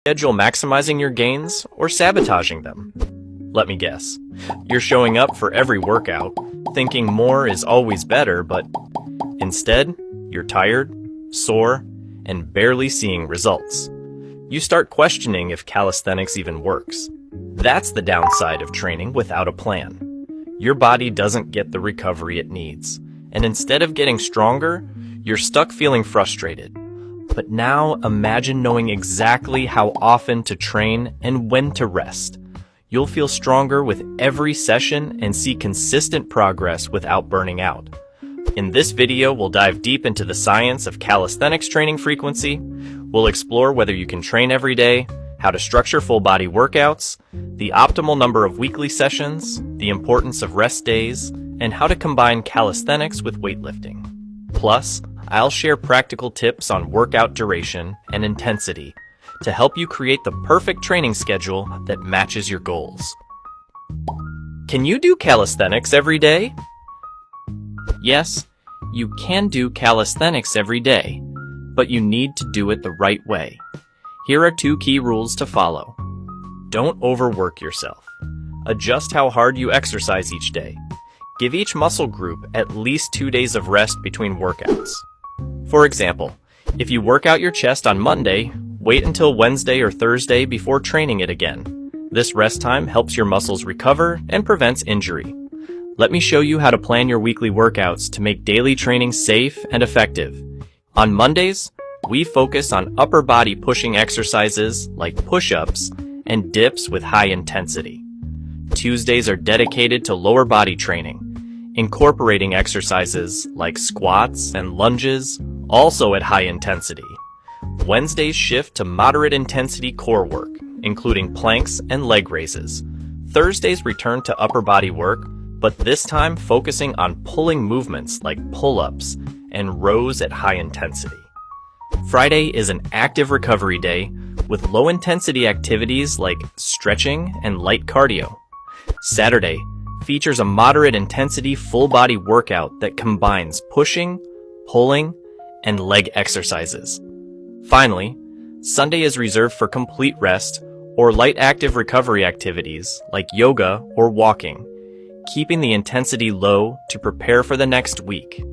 schedule maximizing your gains or sabotaging them? Let me guess. You're showing up for every workout, thinking more is always better, but instead, you're tired, sore, and barely seeing results. You start questioning if calisthenics even works. That's the downside of training without a plan. Your body doesn't get the recovery it needs, and instead of getting stronger, you're stuck feeling frustrated. But now imagine knowing exactly how often to train and when to rest. You'll feel stronger with every session and see consistent progress without burning out. In this video, we'll dive deep into the science of calisthenics training frequency. We'll explore whether you can train every day, how to structure full-body workouts, the optimal number of weekly sessions, the importance of rest days, and how to combine calisthenics with weightlifting. Plus, I'll share practical tips on workout duration and intensity to help you create the perfect training schedule that matches your goals. Can you do calisthenics every day? Yes, you can do calisthenics every day, but you need to do it the right way. Here are 2 key rules to follow. Don't overwork yourself. Adjust how hard you exercise each day. Give each muscle group at least 2 days of rest between workouts. For example, if you work out your chest on Monday, wait until Wednesday or Thursday before training it again. This rest time helps your muscles recover and prevents injury. Let me show you how to plan your weekly workouts to make daily training safe and effective. On Mondays, we focus on upper body pushing exercises like push-ups and dips with high intensity. Tuesdays are dedicated to lower body training, incorporating exercises like squats and lunges, also at high intensity. Wednesdays shift to moderate intensity core work, including planks and leg raises. Thursdays return to upper body work, but this time focusing on pulling movements like pull-ups and rows at high intensity. Friday is an active recovery day with low-intensity activities like stretching and light cardio. Saturday features a moderate-intensity full-body workout that combines pushing, pulling, and leg exercises. Finally, Sunday is reserved for complete rest or light active recovery activities like yoga or walking, keeping the intensity low to prepare for the next week.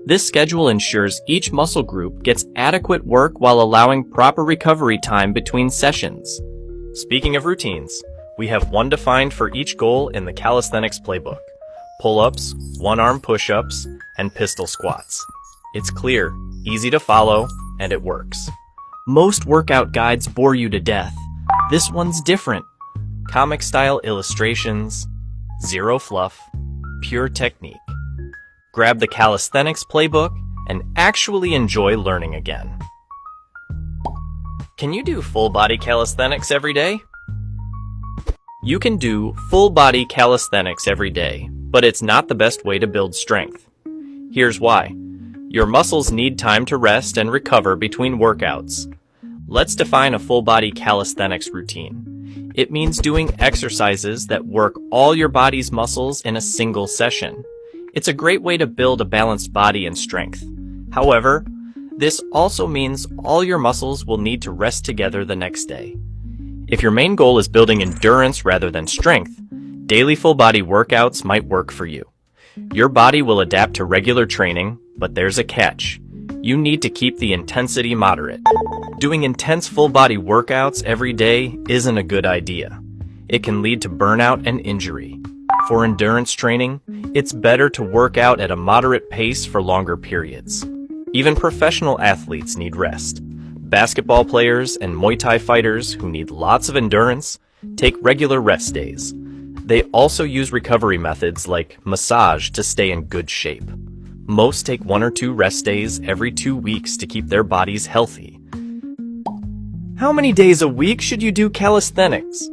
This schedule ensures each muscle group gets adequate work while allowing proper recovery time between sessions. Speaking of routines, we have one defined for each goal in the calisthenics playbook: pull-ups, one-arm push-ups, and pistol squats. It's clear, easy to follow, and it works. Most workout guides bore you to death. This one's different. Comic-style illustrations, zero fluff, pure technique. Grab the calisthenics playbook and actually enjoy learning again. Can you do full-body calisthenics every day? You can do full-body calisthenics every day, but it's not the best way to build strength. Here's why. Your muscles need time to rest and recover between workouts. Let's define a full-body calisthenics routine. It means doing exercises that work all your body's muscles in a single session. It's a great way to build a balanced body and strength. However, this also means all your muscles will need to rest together the next day. If your main goal is building endurance rather than strength, daily full-body workouts might work for you. Your body will adapt to regular training, but there's a catch. You need to keep the intensity moderate. Doing intense full-body workouts every day isn't a good idea. It can lead to burnout and injury. For endurance training, it's better to work out at a moderate pace for longer periods. Even professional athletes need rest. Basketball players and Muay Thai fighters who need lots of endurance take regular rest days. They also use recovery methods like massage to stay in good shape. Most take 1 or 2 rest days every 2 weeks to keep their bodies healthy. How many days a week should you do calisthenics?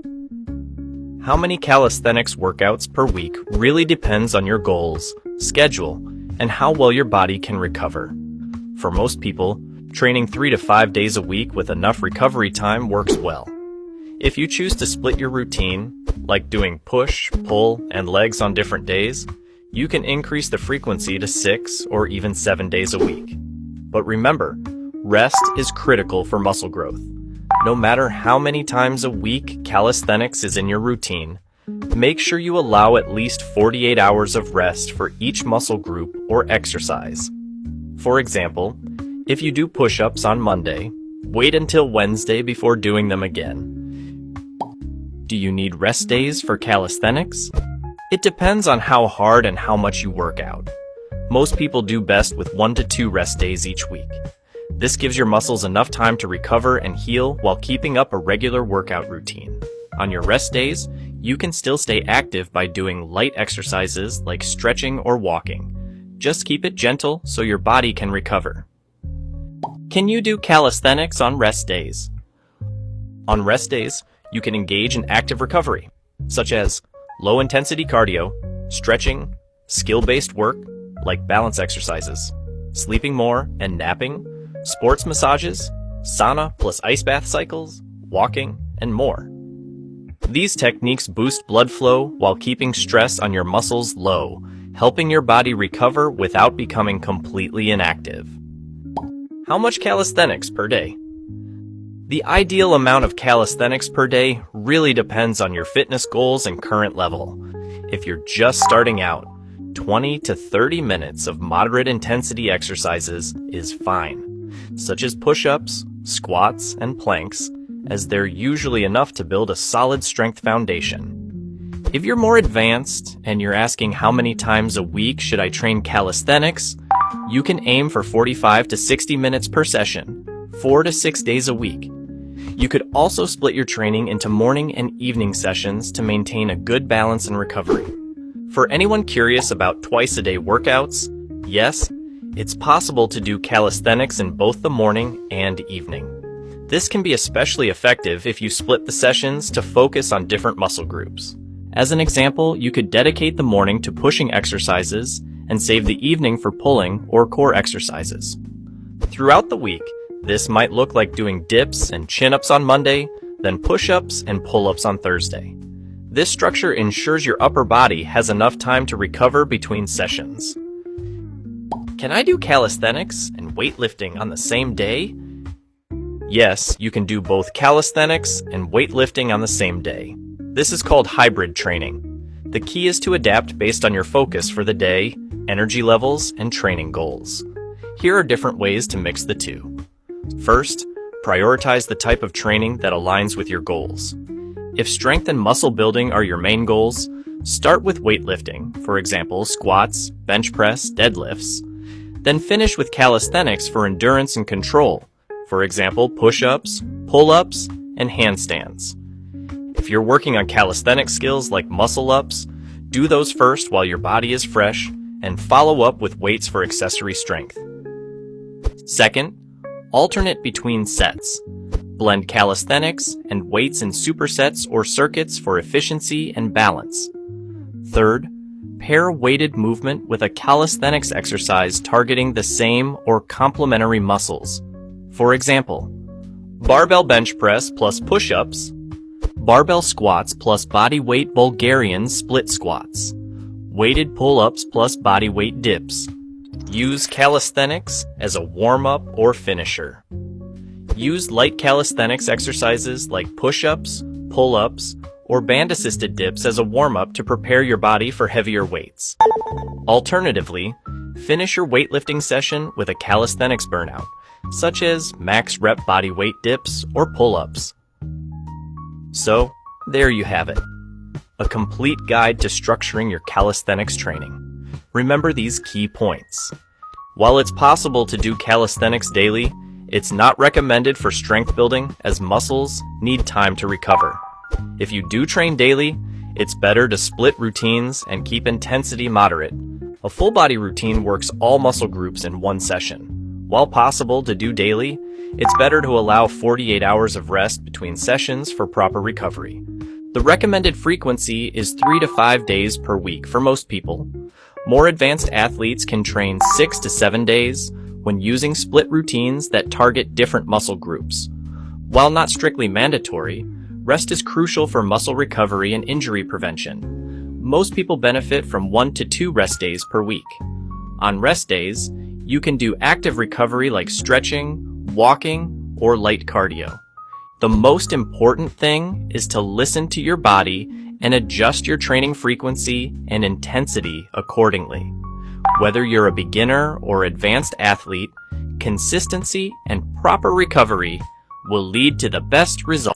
How many calisthenics workouts per week really depends on your goals, schedule, and how well your body can recover. For most people, training 3 to 5 days a week with enough recovery time works well. If you choose to split your routine, like doing push, pull, and legs on different days, you can increase the frequency to 6 or even 7 days a week. But remember, rest is critical for muscle growth. No matter how many times a week calisthenics is in your routine, make sure you allow at least 48 hours of rest for each muscle group or exercise. For example, if you do push-ups on Monday, wait until Wednesday before doing them again. Do you need rest days for calisthenics? It depends on how hard and how much you work out. Most people do best with 1 to 2 rest days each week. This gives your muscles enough time to recover and heal while keeping up a regular workout routine. On your rest days, you can still stay active by doing light exercises like stretching or walking. Just keep it gentle so your body can recover. Can you do calisthenics on rest days? On rest days, you can engage in active recovery, such as low-intensity cardio, stretching, skill-based work like balance exercises, sleeping more and napping, sports massages, sauna plus ice bath cycles, walking, and more. These techniques boost blood flow while keeping stress on your muscles low, helping your body recover without becoming completely inactive. How much calisthenics per day? The ideal amount of calisthenics per day really depends on your fitness goals and current level. If you're just starting out, 20 to 30 minutes of moderate intensity exercises is fine, such as push-ups, squats, and planks, as they're usually enough to build a solid strength foundation. If you're more advanced and you're asking how many times a week should I train calisthenics, you can aim for 45 to 60 minutes per session, 4 to 6 days a week. You could also split your training into morning and evening sessions to maintain a good balance and recovery. For anyone curious about twice-a-day workouts, yes, it's possible to do calisthenics in both the morning and evening. This can be especially effective if you split the sessions to focus on different muscle groups. As an example, you could dedicate the morning to pushing exercises and save the evening for pulling or core exercises. Throughout the week, this might look like doing dips and chin-ups on Monday, then push-ups and pull-ups on Thursday. This structure ensures your upper body has enough time to recover between sessions. Can I do calisthenics and weightlifting on the same day? Yes, you can do both calisthenics and weightlifting on the same day. This is called hybrid training. The key is to adapt based on your focus for the day, energy levels, and training goals. Here are different ways to mix the two. First, prioritize the type of training that aligns with your goals. If strength and muscle building are your main goals, start with weightlifting, for example, squats, bench press, deadlifts. Then finish with calisthenics for endurance and control, for example, push-ups, pull-ups, and handstands. If you're working on calisthenic skills like muscle-ups, do those first while your body is fresh, and follow up with weights for accessory strength. Second, alternate between sets. Blend calisthenics and weights in supersets or circuits for efficiency and balance. Third, pair weighted movement with a calisthenics exercise targeting the same or complementary muscles. For example, barbell bench press plus push-ups, barbell squats plus body weight Bulgarian split squats, weighted pull-ups plus body weight dips. Use calisthenics as a warm-up or finisher. Use light calisthenics exercises like push-ups, pull-ups, or band-assisted dips as a warm-up to prepare your body for heavier weights. Alternatively, finish your weightlifting session with a calisthenics burnout, such as max rep body weight dips or pull-ups. So, there you have it. A complete guide to structuring your calisthenics training. Remember these key points. While it's possible to do calisthenics daily, it's not recommended for strength building as muscles need time to recover. If you do train daily, it's better to split routines and keep intensity moderate. A full body routine works all muscle groups in one session. While possible to do daily, it's better to allow 48 hours of rest between sessions for proper recovery. The recommended frequency is 3 to 5 days per week for most people. More advanced athletes can train 6 to 7 days when using split routines that target different muscle groups. While not strictly mandatory, rest is crucial for muscle recovery and injury prevention. Most people benefit from 1 to 2 rest days per week. On rest days, you can do active recovery like stretching, walking, or light cardio. The most important thing is to listen to your body and adjust your training frequency and intensity accordingly. Whether you're a beginner or advanced athlete, consistency and proper recovery will lead to the best results.